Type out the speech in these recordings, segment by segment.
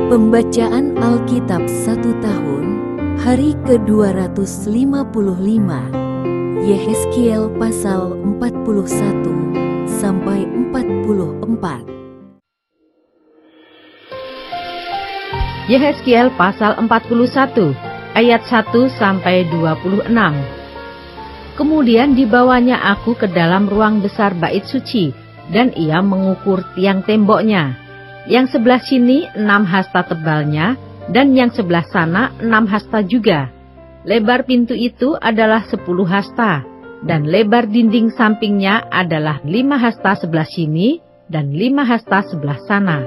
Pembacaan Alkitab 1 tahun, hari ke-255, Yehezkiel pasal 41 sampai 44. Yehezkiel pasal 41 ayat 1 sampai 26. Kemudian dibawanya aku ke dalam ruang besar bait suci, dan ia mengukur tiang temboknya. Yang sebelah sini 6 hasta tebalnya, dan yang sebelah sana 6 hasta juga. Lebar pintu itu adalah 10 hasta, dan lebar dinding sampingnya adalah 5 hasta sebelah sini, dan 5 hasta sebelah sana.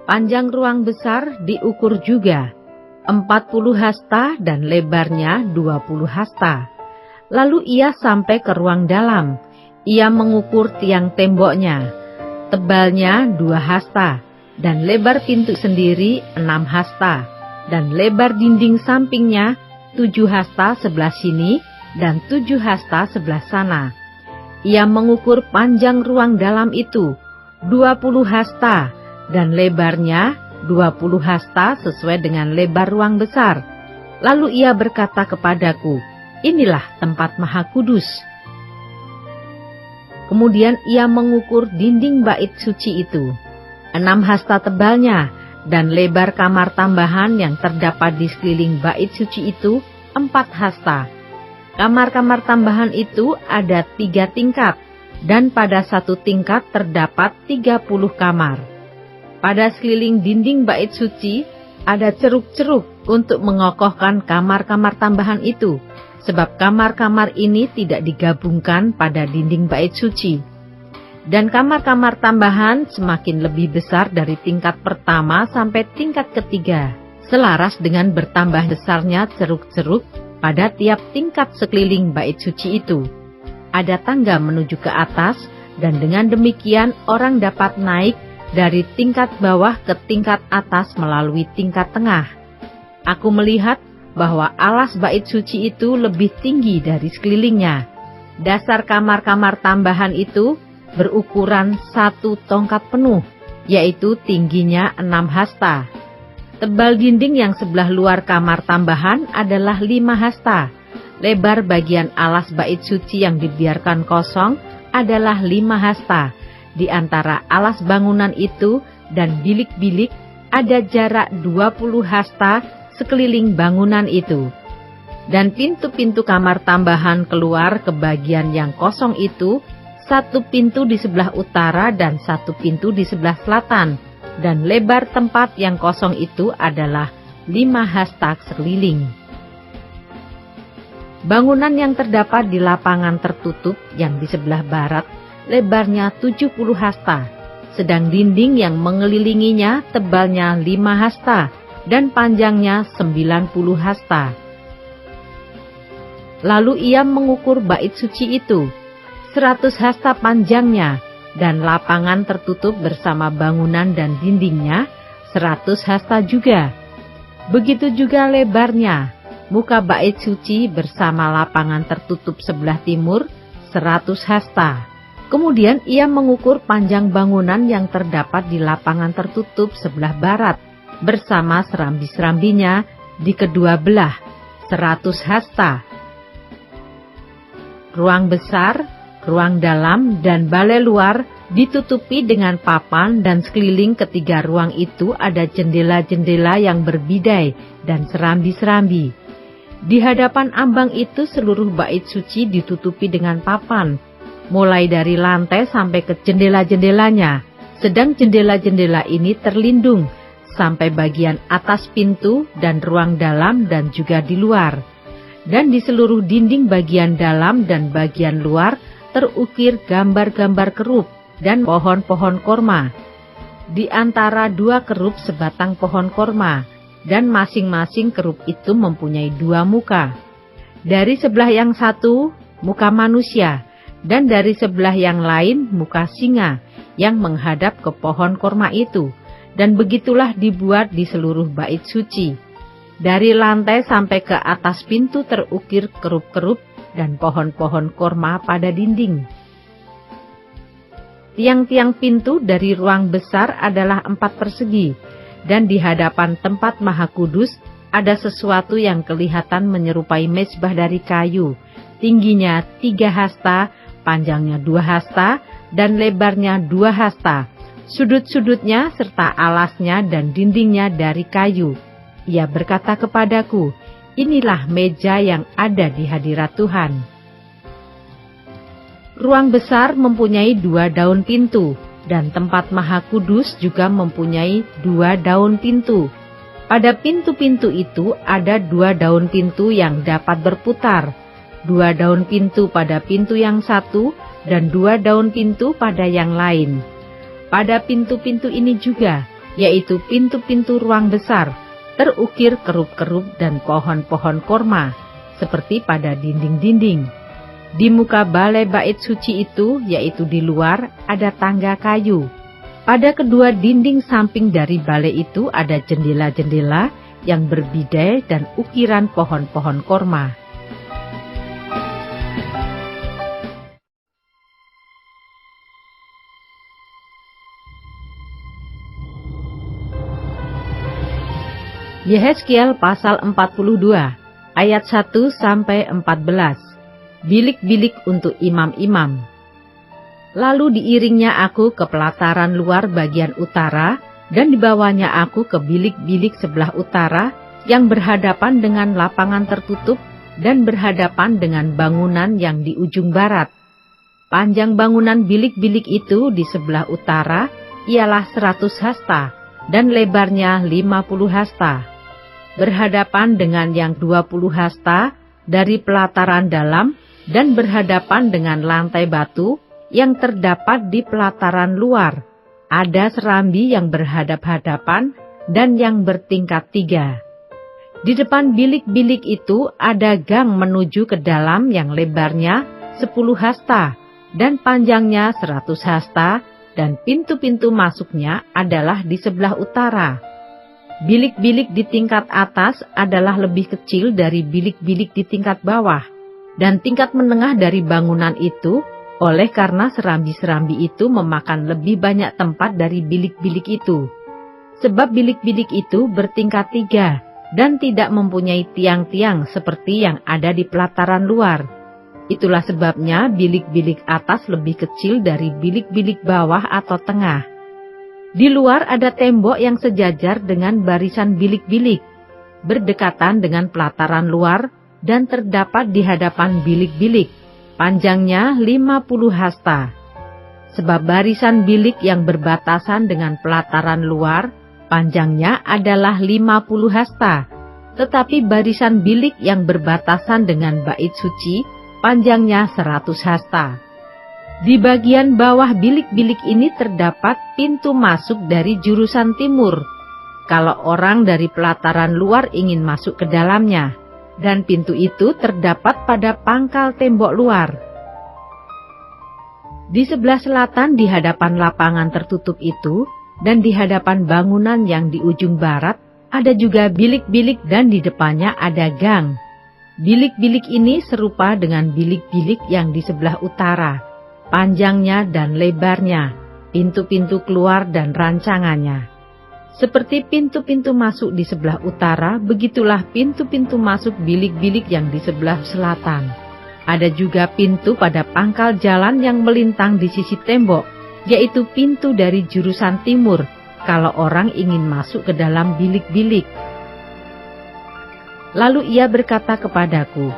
Panjang ruang besar diukur juga, 40 hasta dan lebarnya 20 hasta. Lalu ia sampai ke ruang dalam. Ia mengukur tiang temboknya. Tebalnya 2 hasta, dan lebar pintu sendiri 6 hasta, dan lebar dinding sampingnya 7 hasta sebelah sini, dan 7 hasta sebelah sana. Ia mengukur panjang ruang dalam itu 20 hasta, dan lebarnya 20 hasta sesuai dengan lebar ruang besar. Lalu ia berkata kepadaku, "Inilah tempat maha kudus." Kemudian ia mengukur dinding bait suci itu, 6 hasta tebalnya, dan lebar kamar tambahan yang terdapat di sekeliling bait suci itu 4 hasta. Kamar-kamar tambahan itu ada 3 tingkat, dan pada satu tingkat terdapat 30 kamar. Pada sekeliling dinding bait suci ada ceruk-ceruk untuk mengokohkan kamar-kamar tambahan itu, sebab kamar-kamar ini tidak digabungkan pada dinding bait suci. Dan kamar-kamar tambahan semakin lebih besar dari tingkat pertama sampai tingkat ketiga, selaras dengan bertambah besarnya ceruk-ceruk pada tiap tingkat sekeliling bait suci itu. Ada tangga menuju ke atas, dan dengan demikian orang dapat naik dari tingkat bawah ke tingkat atas melalui tingkat tengah. Aku melihat bahwa alas bait suci itu lebih tinggi dari sekelilingnya. Dasar kamar-kamar tambahan itu berukuran 1 tongkat penuh, yaitu tingginya 6 hasta. Tebal dinding yang sebelah luar kamar tambahan adalah 5 hasta. Lebar bagian alas bait suci yang dibiarkan kosong adalah 5 hasta. Di antara alas bangunan itu dan bilik-bilik ada jarak 20 hasta sekeliling bangunan itu. Dan pintu-pintu kamar tambahan keluar ke bagian yang kosong itu, 1 pintu di sebelah utara dan 1 pintu di sebelah selatan, dan lebar tempat yang kosong itu adalah 5 hasta sekeliling. Bangunan yang terdapat di lapangan tertutup yang di sebelah barat lebarnya 70 hasta, sedang dinding yang mengelilinginya tebalnya 5 hasta dan panjangnya 90 hasta. Lalu ia mengukur bait suci itu, 100 hasta panjangnya, dan lapangan tertutup bersama bangunan dan dindingnya 100 hasta juga. Begitu juga lebarnya, muka bait suci bersama lapangan tertutup sebelah timur 100 hasta. Kemudian ia mengukur panjang bangunan yang terdapat di lapangan tertutup sebelah barat, bersama serambi-serambinya di kedua belah 100 hasta. Ruang besar, ruang dalam, dan balai luar ditutupi dengan papan, dan sekeliling ketiga ruang itu ada jendela-jendela yang berbidai dan serambi-serambi. Di hadapan ambang itu seluruh bait suci ditutupi dengan papan, mulai dari lantai sampai ke jendela-jendelanya, sedang jendela-jendela ini terlindung sampai bagian atas pintu dan ruang dalam dan juga di luar. Dan di seluruh dinding bagian dalam dan bagian luar terukir gambar-gambar kerup dan pohon-pohon korma. Di antara 2 kerup sebatang pohon korma, dan masing-masing kerup itu mempunyai 2 muka. Dari sebelah yang satu, muka manusia, dan dari sebelah yang lain, muka singa, yang menghadap ke pohon korma itu. Dan begitulah dibuat di seluruh bait suci. Dari lantai sampai ke atas pintu terukir kerup-kerup dan pohon-pohon korma pada dinding. Tiang-tiang pintu dari ruang besar adalah 4 persegi, dan di hadapan tempat Maha Kudus ada sesuatu yang kelihatan menyerupai mezbah dari kayu. Tingginya 3 hasta, panjangnya 2 hasta, dan lebarnya 2 hasta. Sudut-sudutnya serta alasnya dan dindingnya dari kayu. Ia berkata kepadaku, inilah meja yang ada di hadirat Tuhan. Ruang besar mempunyai 2 daun pintu, dan tempat Maha Kudus juga mempunyai 2 daun pintu. Pada pintu-pintu itu ada 2 daun pintu yang dapat berputar, 2 daun pintu pada pintu yang satu, dan 2 daun pintu pada yang lain. Pada pintu-pintu ini juga, yaitu pintu-pintu ruang besar, terukir kerup-kerup dan pohon-pohon korma, seperti pada dinding-dinding. Di muka balai bait suci itu, yaitu di luar, ada tangga kayu. Pada kedua dinding samping dari balai itu ada jendela-jendela yang berbidai dan ukiran pohon-pohon korma. Yehezkiel pasal 42, ayat 1-14. Bilik-bilik untuk imam-imam. Lalu diiringnya aku ke pelataran luar bagian utara, dan dibawanya aku ke bilik-bilik sebelah utara yang berhadapan dengan lapangan tertutup dan berhadapan dengan bangunan yang di ujung barat. Panjang bangunan bilik-bilik itu di sebelah utara ialah 100 hasta, dan lebarnya 50 hasta. Berhadapan dengan yang 20 hasta dari pelataran dalam, dan berhadapan dengan lantai batu yang terdapat di pelataran luar. Ada serambi yang berhadap-hadapan dan yang bertingkat 3. Di depan bilik-bilik itu ada gang menuju ke dalam yang lebarnya 10 hasta dan panjangnya 100 hasta, dan pintu-pintu masuknya adalah di sebelah utara. Bilik-bilik di tingkat atas adalah lebih kecil dari bilik-bilik di tingkat bawah, dan tingkat menengah dari bangunan itu, oleh karena serambi-serambi itu memakan lebih banyak tempat dari bilik-bilik itu. Sebab bilik-bilik itu bertingkat 3 dan tidak mempunyai tiang-tiang seperti yang ada di pelataran luar. Itulah sebabnya bilik-bilik atas lebih kecil dari bilik-bilik bawah atau tengah. Di luar ada tembok yang sejajar dengan barisan bilik-bilik, berdekatan dengan pelataran luar, dan terdapat di hadapan bilik-bilik, panjangnya 50 hasta. Sebab barisan bilik yang berbatasan dengan pelataran luar, panjangnya adalah 50 hasta, tetapi barisan bilik yang berbatasan dengan bait suci, panjangnya 100 hasta. Di bagian bawah bilik-bilik ini terdapat pintu masuk dari jurusan timur, kalau orang dari pelataran luar ingin masuk ke dalamnya. Dan pintu itu terdapat pada pangkal tembok luar. Di sebelah selatan di hadapan lapangan tertutup itu, dan di hadapan bangunan yang di ujung barat, ada juga bilik-bilik dan di depannya ada gang. Bilik-bilik ini serupa dengan bilik-bilik yang di sebelah utara, panjangnya dan lebarnya, pintu-pintu keluar dan rancangannya. Seperti pintu-pintu masuk di sebelah utara, begitulah pintu-pintu masuk bilik-bilik yang di sebelah selatan. Ada juga pintu pada pangkal jalan yang melintang di sisi tembok, yaitu pintu dari jurusan timur, kalau orang ingin masuk ke dalam bilik-bilik. Lalu ia berkata kepadaku,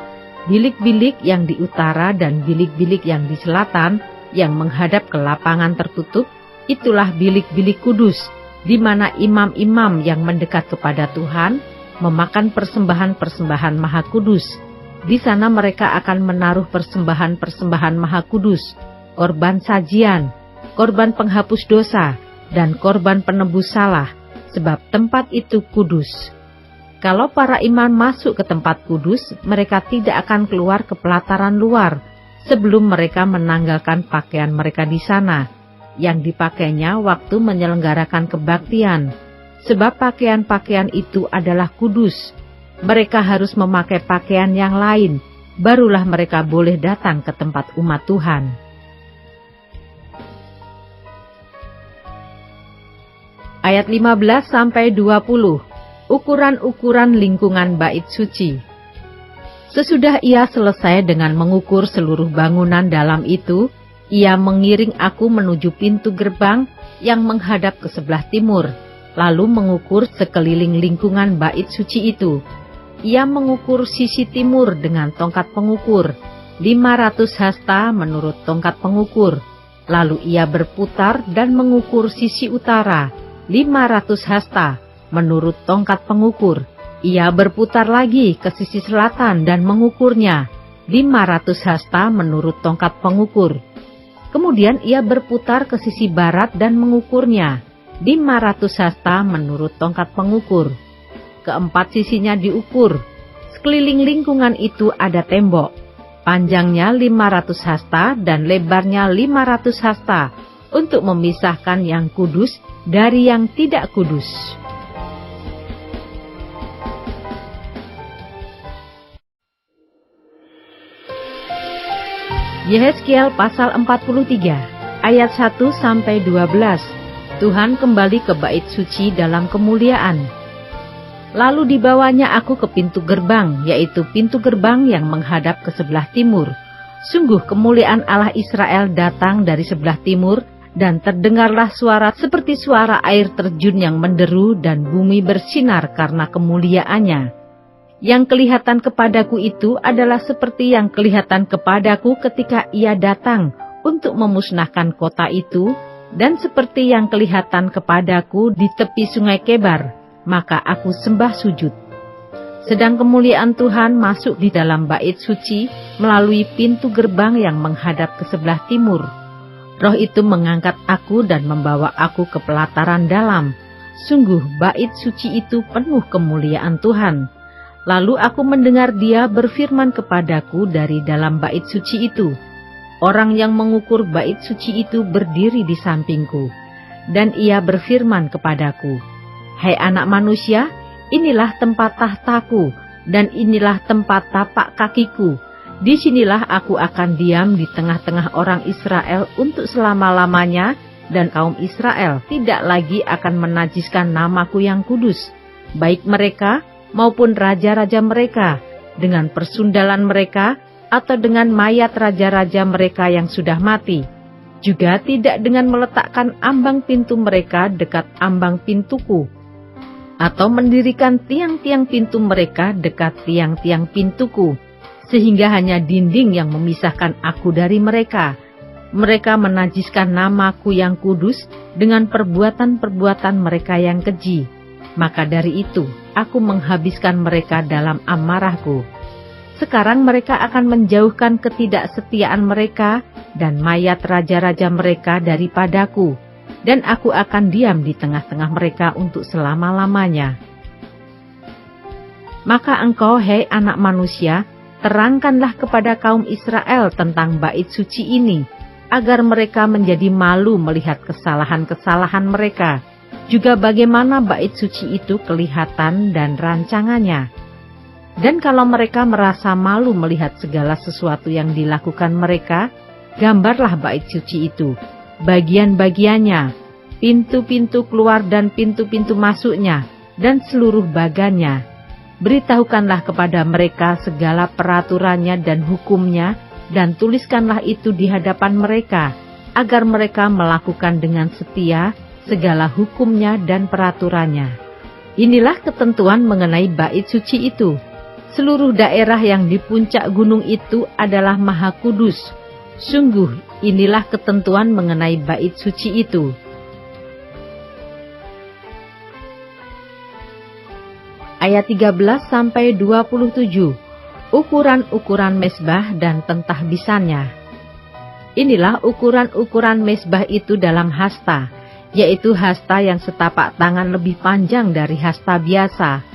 bilik-bilik yang di utara dan bilik-bilik yang di selatan, yang menghadap ke lapangan tertutup, itulah bilik-bilik kudus, di mana imam-imam yang mendekat kepada Tuhan memakan persembahan-persembahan Maha Kudus. Di sana mereka akan menaruh persembahan-persembahan Maha Kudus, korban sajian, korban penghapus dosa, dan korban penebus salah, sebab tempat itu kudus. Kalau para imam masuk ke tempat kudus, mereka tidak akan keluar ke pelataran luar sebelum mereka menanggalkan pakaian mereka di sana, yang dipakainya waktu menyelenggarakan kebaktian, sebab pakaian-pakaian itu adalah kudus. Mereka harus memakai pakaian yang lain, barulah mereka boleh datang ke tempat umat Tuhan. Ayat 15-20. Ukuran-ukuran lingkungan bait suci. Sesudah ia selesai dengan mengukur seluruh bangunan dalam itu, ia mengiring aku menuju pintu gerbang yang menghadap ke sebelah timur, lalu mengukur sekeliling lingkungan bait suci itu. Ia mengukur sisi timur dengan tongkat pengukur, 500 hasta menurut tongkat pengukur. Lalu ia berputar dan mengukur sisi utara, 500 hasta menurut tongkat pengukur. Ia berputar lagi ke sisi selatan dan mengukurnya, 500 hasta menurut tongkat pengukur. Kemudian ia berputar ke sisi barat dan mengukurnya, 500 hasta menurut tongkat pengukur. Keempat sisinya diukur. Sekeliling lingkungan itu ada tembok. Panjangnya 500 hasta dan lebarnya 500 hasta untuk memisahkan yang kudus dari yang tidak kudus. Yehezkiel pasal 43 ayat 1-12. Tuhan kembali ke bait suci dalam kemuliaan. Lalu dibawanya aku ke pintu gerbang, yaitu pintu gerbang yang menghadap ke sebelah timur. Sungguh kemuliaan Allah Israel datang dari sebelah timur, dan terdengarlah suara seperti suara air terjun yang menderu, dan bumi bersinar karena kemuliaannya. Yang kelihatan kepadaku itu adalah seperti yang kelihatan kepadaku ketika ia datang untuk memusnahkan kota itu, dan seperti yang kelihatan kepadaku di tepi sungai Kebar, maka aku sembah sujud. Sedang kemuliaan Tuhan masuk di dalam bait suci melalui pintu gerbang yang menghadap ke sebelah timur. Roh itu mengangkat aku dan membawa aku ke pelataran dalam. Sungguh bait suci itu penuh kemuliaan Tuhan. Lalu aku mendengar dia berfirman kepadaku dari dalam bait suci itu. Orang yang mengukur bait suci itu berdiri di sampingku. Dan ia berfirman kepadaku, "Hai anak manusia, inilah tempat tahtaku, dan inilah tempat tapak kakiku. Disinilah aku akan diam di tengah-tengah orang Israel untuk selama-lamanya, dan kaum Israel tidak lagi akan menajiskan namaku yang kudus, baik mereka maupun raja-raja mereka, dengan persundalan mereka, atau dengan mayat raja-raja mereka yang sudah mati. Juga tidak dengan meletakkan ambang pintu mereka dekat ambang pintuku, atau mendirikan tiang-tiang pintu mereka dekat tiang-tiang pintuku, sehingga hanya dinding yang memisahkan aku dari mereka. Mereka menajiskan namaku yang kudus dengan perbuatan-perbuatan mereka yang keji. Maka dari itu, aku menghabiskan mereka dalam amarahku. Sekarang mereka akan menjauhkan ketidaksetiaan mereka dan mayat raja-raja mereka daripadaku, dan aku akan diam di tengah-tengah mereka untuk selama-lamanya. Maka engkau, hai anak manusia, terangkanlah kepada kaum Israel tentang bait suci ini, agar mereka menjadi malu melihat kesalahan-kesalahan mereka, juga bagaimana bait suci itu kelihatan dan rancangannya. Dan kalau mereka merasa malu melihat segala sesuatu yang dilakukan mereka, gambarlah bait suci itu, bagian-bagiannya, pintu-pintu keluar dan pintu-pintu masuknya, dan seluruh bagannya. Beritahukanlah kepada mereka segala peraturannya dan hukumnya, dan tuliskanlah itu di hadapan mereka, agar mereka melakukan dengan setia segala hukumnya dan peraturannya. Inilah ketentuan mengenai bait suci itu. Seluruh daerah yang di puncak gunung itu adalah maha kudus. Sungguh inilah ketentuan mengenai bait suci itu. Ayat 13-27. Ukuran-ukuran mezbah dan pentahbisannya. Inilah ukuran-ukuran mezbah itu dalam hasta, yaitu hasta yang setapak tangan lebih panjang dari hasta biasa.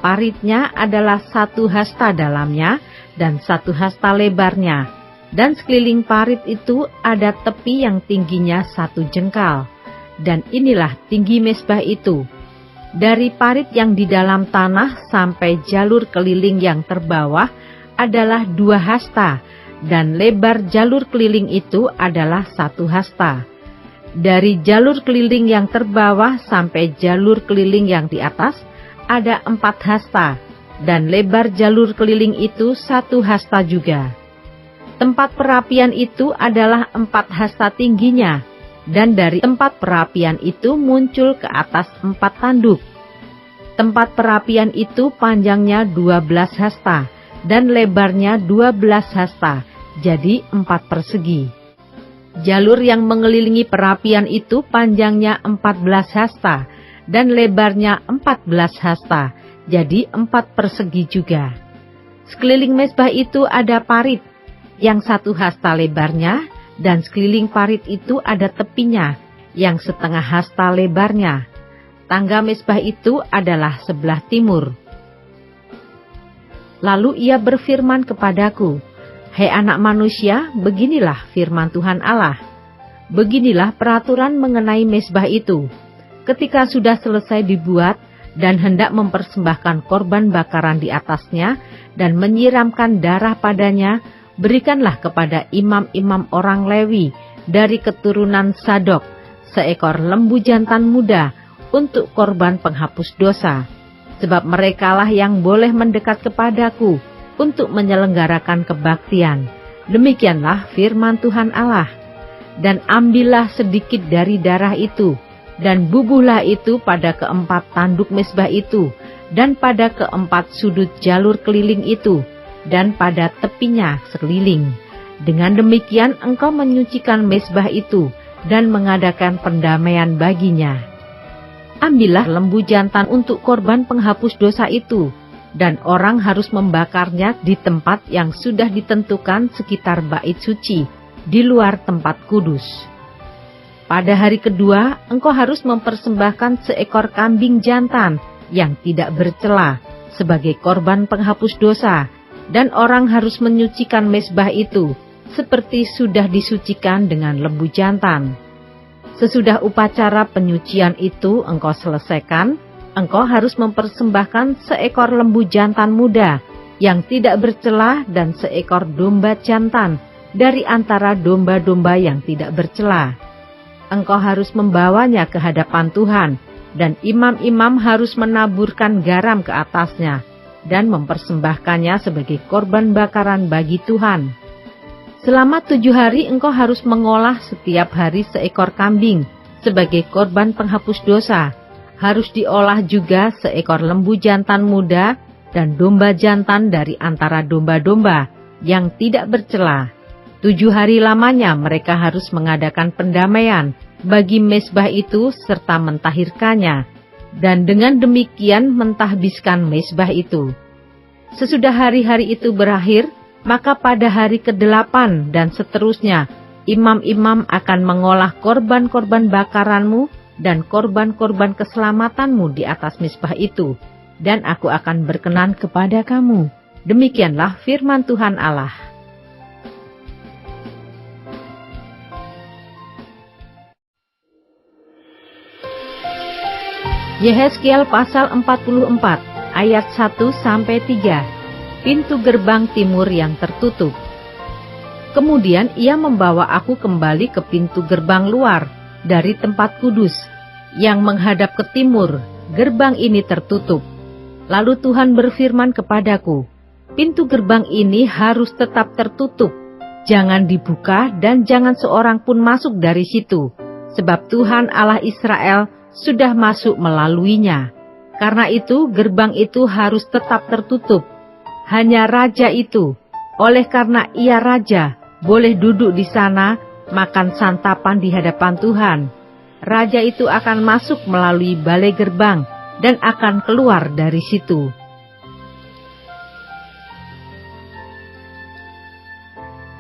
Paritnya adalah 1 hasta dalamnya dan 1 hasta lebarnya, dan sekeliling parit itu ada tepi yang tingginya 1 jengkal. Dan inilah tinggi mezbah itu. Dari parit yang di dalam tanah sampai jalur keliling yang terbawah adalah 2 hasta, dan lebar jalur keliling itu adalah 1 hasta. Dari jalur keliling yang terbawah sampai jalur keliling yang di atas ada 4 hasta, dan lebar jalur keliling itu 1 hasta juga. Tempat perapian itu adalah 4 hasta tingginya, dan dari tempat perapian itu muncul ke atas 4 tanduk. Tempat perapian itu panjangnya 12 hasta, dan lebarnya 12 hasta, jadi 4 persegi. Jalur yang mengelilingi perapian itu panjangnya 14 hasta dan lebarnya 14 hasta, jadi 4 persegi juga. Sekeliling mezbah itu ada parit, yang 1 hasta lebarnya, dan sekeliling parit itu ada tepinya, yang 1/2 hasta lebarnya. Tangga mezbah itu adalah sebelah timur. Lalu ia berfirman kepadaku, "Hai anak manusia, beginilah firman Tuhan Allah. Beginilah peraturan mengenai mezbah itu. Ketika sudah selesai dibuat dan hendak mempersembahkan korban bakaran di atasnya dan menyiramkan darah padanya, berikanlah kepada imam-imam orang Lewi dari keturunan Sadok seekor lembu jantan muda untuk korban penghapus dosa. Sebab merekalah yang boleh mendekat kepadaku untuk menyelenggarakan kebaktian. Demikianlah firman Tuhan Allah. Dan ambillah sedikit dari darah itu, dan bubuhlah itu pada 4 tanduk mezbah itu, dan pada 4 sudut jalur keliling itu, dan pada tepinya sekeliling. Dengan demikian engkau menyucikan mezbah itu, dan mengadakan pendamaian baginya. Ambillah lembu jantan untuk korban penghapus dosa itu, dan orang harus membakarnya di tempat yang sudah ditentukan sekitar bait suci, di luar tempat kudus. Pada hari kedua, engkau harus mempersembahkan seekor kambing jantan yang tidak bercela sebagai korban penghapus dosa, dan orang harus menyucikan mezbah itu seperti sudah disucikan dengan lembu jantan. Sesudah upacara penyucian itu engkau selesaikan, engkau harus mempersembahkan seekor lembu jantan muda yang tidak bercela dan seekor domba jantan dari antara domba-domba yang tidak bercela. Engkau harus membawanya ke hadapan Tuhan, dan imam-imam harus menaburkan garam ke atasnya dan mempersembahkannya sebagai korban bakaran bagi Tuhan. Selama 7 hari engkau harus mengolah setiap hari seekor kambing sebagai korban penghapus dosa. Harus diolah juga seekor lembu jantan muda dan domba jantan dari antara domba-domba yang tidak bercela. 7 hari lamanya mereka harus mengadakan pendamaian bagi mezbah itu serta mentahirkannya, dan dengan demikian mentahbiskan mezbah itu. Sesudah hari-hari itu berakhir, maka pada hari ke-8 dan seterusnya, imam-imam akan mengolah korban-korban bakaranmu dan korban-korban keselamatanmu di atas mezbah itu, dan aku akan berkenan kepada kamu. Demikianlah firman Tuhan Allah. Yehezkiel pasal 44 ayat 1-3. Pintu gerbang timur yang tertutup. Kemudian ia membawa aku kembali ke pintu gerbang luar dari tempat kudus yang menghadap ke timur. Gerbang ini tertutup. Lalu Tuhan berfirman kepadaku, pintu gerbang ini harus tetap tertutup, jangan dibuka dan jangan seorang pun masuk dari situ, sebab Tuhan Allah Israel sudah masuk melaluinya. Karena itu gerbang itu harus tetap tertutup. Hanya raja itu, oleh karena ia raja, boleh duduk di sana, makan santapan di hadapan Tuhan. Raja itu akan masuk melalui balai gerbang dan akan keluar dari situ.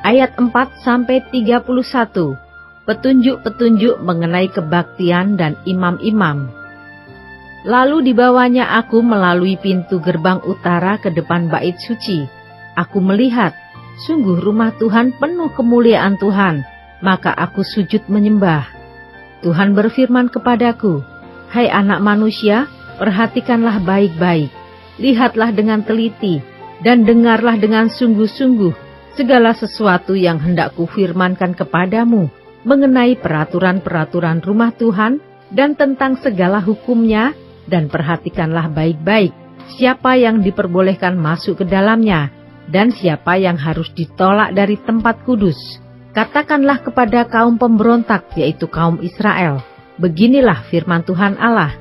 Ayat 4-31. Petunjuk-petunjuk mengenai kebaktian dan imam-imam. Lalu dibawanya aku melalui pintu gerbang utara ke depan bait suci. Aku melihat, sungguh rumah Tuhan penuh kemuliaan Tuhan, maka aku sujud menyembah. Tuhan berfirman kepadaku, hai anak manusia, perhatikanlah baik-baik, lihatlah dengan teliti, dan dengarlah dengan sungguh-sungguh segala sesuatu yang hendak kufirmankan kepadamu mengenai peraturan-peraturan rumah Tuhan dan tentang segala hukumnya, dan perhatikanlah baik-baik siapa yang diperbolehkan masuk ke dalamnya, dan siapa yang harus ditolak dari tempat kudus. Katakanlah kepada kaum pemberontak, yaitu kaum Israel, beginilah firman Tuhan Allah.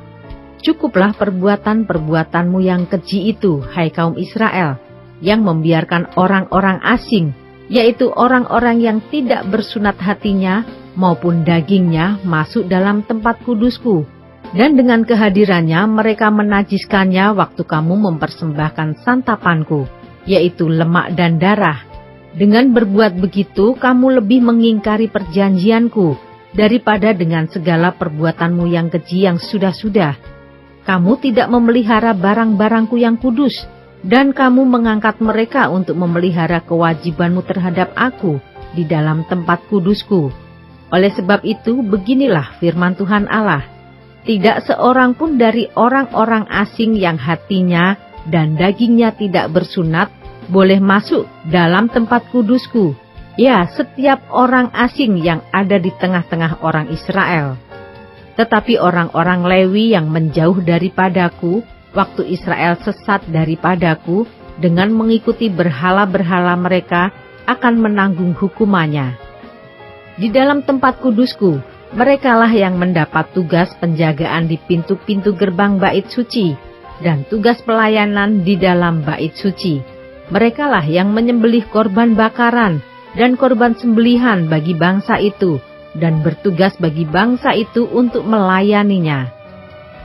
Cukuplah perbuatan-perbuatanmu yang keji itu, hai kaum Israel, yang membiarkan orang-orang asing, yaitu orang-orang yang tidak bersunat hatinya maupun dagingnya masuk dalam tempat kudusku. Dan dengan kehadirannya mereka menajiskannya waktu kamu mempersembahkan santapanku, yaitu lemak dan darah. Dengan berbuat begitu kamu lebih mengingkari perjanjianku daripada dengan segala perbuatanmu yang keji yang sudah-sudah. Kamu tidak memelihara barang-barangku yang kudus, dan kamu mengangkat mereka untuk memelihara kewajibanmu terhadap aku di dalam tempat kudusku. Oleh sebab itu, beginilah firman Tuhan Allah. Tidak seorang pun dari orang-orang asing yang hatinya dan dagingnya tidak bersunat boleh masuk dalam tempat kudusku. Ya, setiap orang asing yang ada di tengah-tengah orang Israel. Tetapi orang-orang Lewi yang menjauh daripadaku, waktu Israel sesat daripadaku, dengan mengikuti berhala-berhala mereka, akan menanggung hukumannya. Di dalam tempat kudusku, merekalah yang mendapat tugas penjagaan di pintu-pintu gerbang bait suci, dan tugas pelayanan di dalam bait suci. Merekalah yang menyembelih korban bakaran dan korban sembelihan bagi bangsa itu, dan bertugas bagi bangsa itu untuk melayaninya.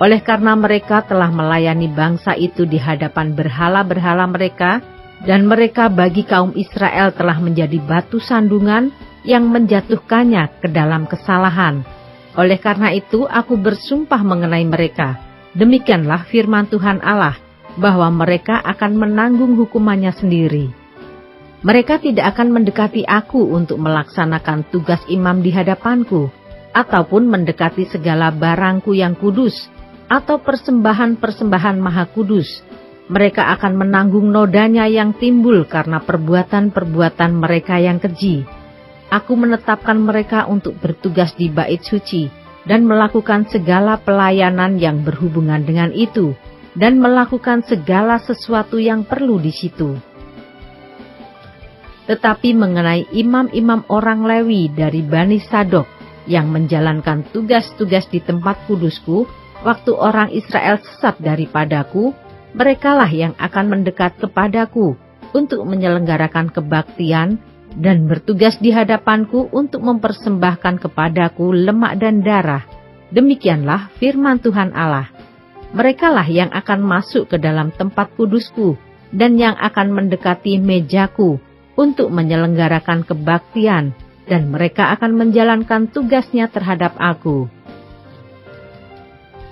Oleh karena mereka telah melayani bangsa itu di hadapan berhala-berhala mereka, dan mereka bagi kaum Israel telah menjadi batu sandungan yang menjatuhkannya ke dalam kesalahan. Oleh karena itu aku bersumpah mengenai mereka, demikianlah firman Tuhan Allah, bahwa mereka akan menanggung hukumannya sendiri. Mereka tidak akan mendekati aku untuk melaksanakan tugas imam di hadapanku, ataupun mendekati segala barangku yang kudus, atau persembahan-persembahan maha kudus. Mereka akan menanggung nodanya yang timbul karena perbuatan-perbuatan mereka yang keji. Aku menetapkan mereka untuk bertugas di bait suci, dan melakukan segala pelayanan yang berhubungan dengan itu, dan melakukan segala sesuatu yang perlu di situ. Tetapi mengenai imam-imam orang Lewi dari Bani Sadok yang menjalankan tugas-tugas di tempat kudusku, waktu orang Israel sesat daripadaku, merekalah yang akan mendekat kepadaku untuk menyelenggarakan kebaktian dan bertugas di hadapanku untuk mempersembahkan kepadaku lemak dan darah. Demikianlah firman Tuhan Allah. Merekalah yang akan masuk ke dalam tempat kudusku dan yang akan mendekati mejaku untuk menyelenggarakan kebaktian, dan mereka akan menjalankan tugasnya terhadap aku.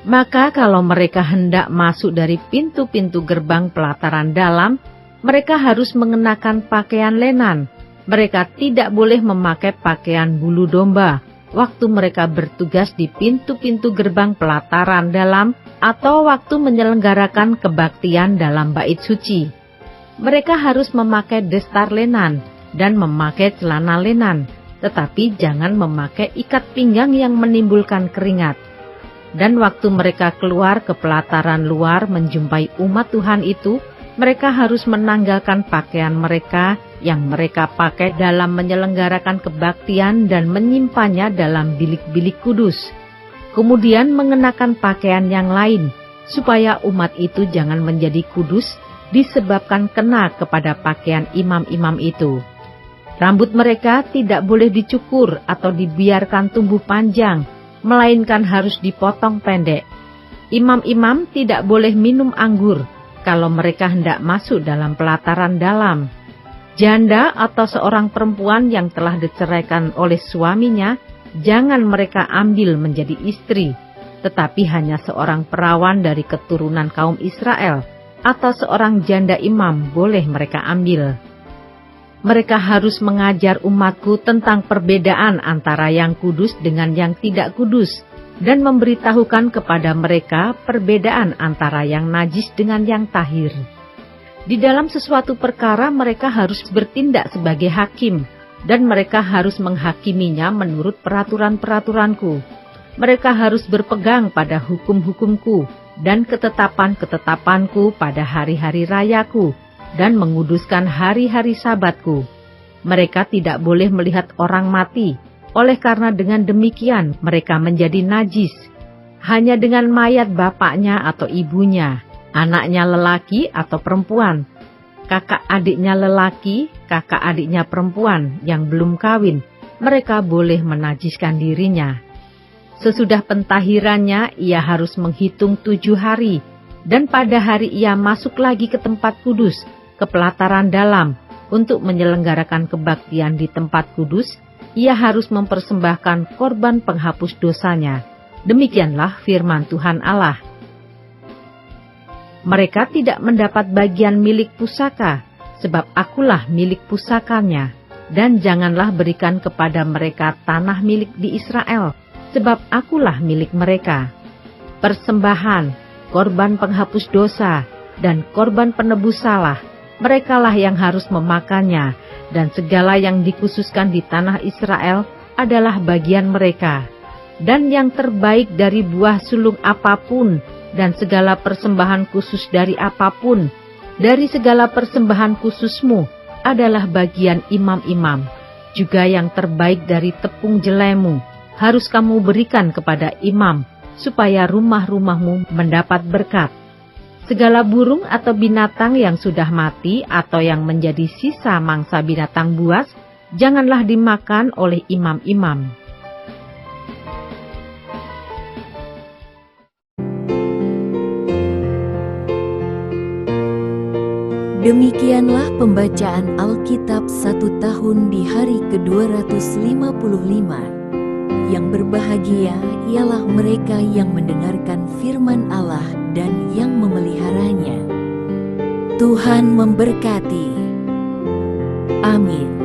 Maka kalau mereka hendak masuk dari pintu-pintu gerbang pelataran dalam, mereka harus mengenakan pakaian lenan. Mereka tidak boleh memakai pakaian bulu domba waktu mereka bertugas di pintu-pintu gerbang pelataran dalam atau waktu menyelenggarakan kebaktian dalam bait suci. Mereka harus memakai destar lenan dan memakai celana lenan, tetapi jangan memakai ikat pinggang yang menimbulkan keringat. Dan waktu mereka keluar ke pelataran luar menjumpai umat Tuhan itu, mereka harus menanggalkan pakaian mereka yang mereka pakai dalam menyelenggarakan kebaktian dan menyimpannya dalam bilik-bilik kudus. Kemudian mengenakan pakaian yang lain, supaya umat itu jangan menjadi kudus disebabkan kena kepada pakaian imam-imam itu. Rambut mereka tidak boleh dicukur atau dibiarkan tumbuh panjang, melainkan harus dipotong pendek. Imam-imam tidak boleh minum anggur kalau mereka hendak masuk dalam pelataran dalam. Janda atau seorang perempuan yang telah diceraikan oleh suaminya, jangan mereka ambil menjadi istri, tetapi hanya seorang perawan dari keturunan kaum Israel, atau seorang janda imam boleh mereka ambil. Mereka harus mengajar umatku tentang perbedaan antara yang kudus dengan yang tidak kudus, dan memberitahukan kepada mereka perbedaan antara yang najis dengan yang tahir. Di dalam sesuatu perkara mereka harus bertindak sebagai hakim, dan mereka harus menghakiminya menurut peraturan-peraturanku. Mereka harus berpegang pada hukum-hukumku dan ketetapan-ketetapanku pada hari-hari rayaku, dan menguduskan hari-hari sabatku. Mereka tidak boleh melihat orang mati, oleh karena dengan demikian mereka menjadi najis. Hanya dengan mayat bapaknya atau ibunya, anaknya lelaki atau perempuan, kakak adiknya lelaki, kakak adiknya perempuan yang belum kawin, mereka boleh menajiskan dirinya. Sesudah pentahirannya, ia harus menghitung 7 hari, dan pada hari ia masuk lagi ke tempat kudus, ke pelataran dalam, untuk menyelenggarakan kebaktian di tempat kudus. Ia harus mempersembahkan korban penghapus dosanya. Demikianlah firman Tuhan Allah. Mereka tidak mendapat bagian milik pusaka, sebab akulah milik pusakanya. Dan janganlah berikan kepada mereka tanah milik di Israel, sebab akulah milik mereka. Persembahan, korban penghapus dosa, dan korban penebus salah, merekalah yang harus memakannya, dan segala yang dikhususkan di tanah Israel adalah bagian mereka. Dan yang terbaik dari buah sulung apapun, dan segala persembahan khusus dari apapun, dari segala persembahan khususmu, adalah bagian imam-imam. Juga yang terbaik dari tepung jelemu, harus kamu berikan kepada imam, supaya rumah-rumahmu mendapat berkat. Segala burung atau binatang yang sudah mati atau yang menjadi sisa mangsa binatang buas, janganlah dimakan oleh imam-imam. Demikianlah pembacaan Alkitab 1 tahun di hari ke-255. Yang berbahagia ialah mereka yang mendengarkan firman Allah dan yang memeliharanya. Tuhan memberkati. Amin.